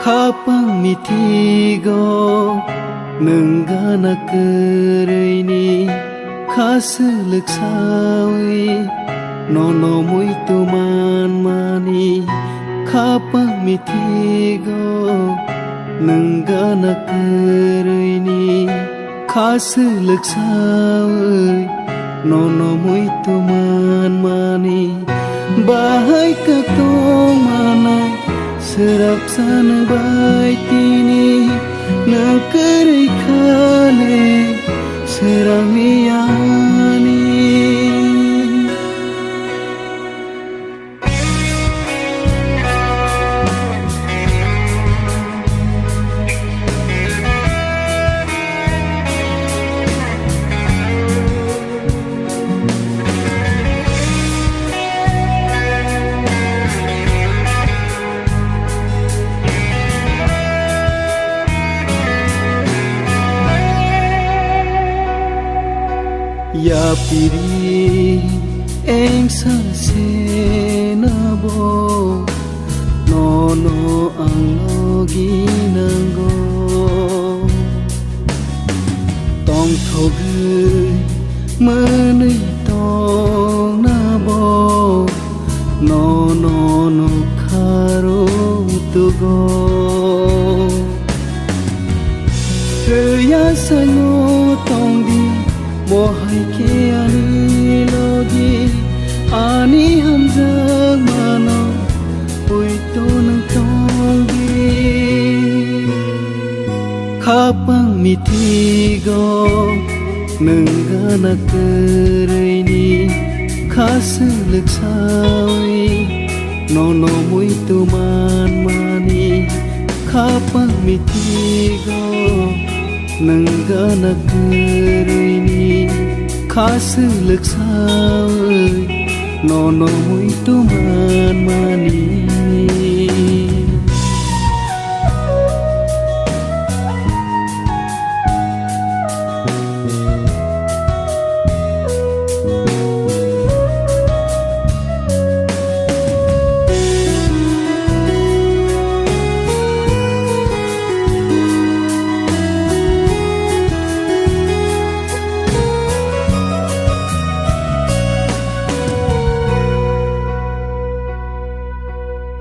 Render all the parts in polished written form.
Kapang mitigo nenggana kereini kaselek sawi nono muito man mani kapang mitigo nenggana kereini kaselek sawi nono muito man mani bahai katong manai serap sana baitini nakerai kale seramiani Ya piri eng sase nabo nono ang logi nanggo tong thogai manai tong nabo nono no kharo tugo ya sango tong di Bohai ke ani logi ani hamzang mano puito nang tongi kapang mitigo nenggana kereini kaselek sawi nono muito man mani kapang mitigo nenggana kereini kaselek sawi nono muito man mani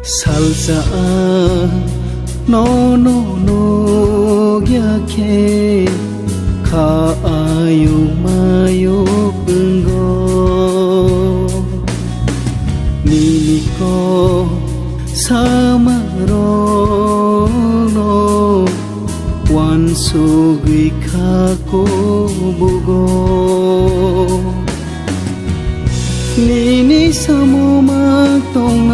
salsa no no no gya ke ka ayu mayo penggo nini ko sama rono wan sugui ka ko bugo nini samo matong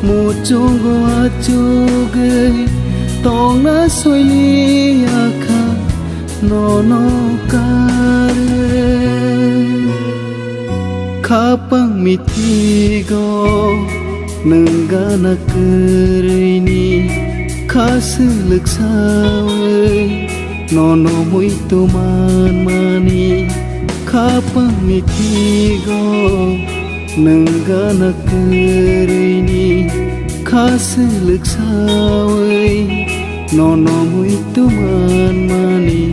Muchungo achugai tongna soili akha nono kare kapang mitigo nenggana kereini kaselek sawi nono muito man mani kapang mitigo nenggana kereini kaselek sawi nono muito man mani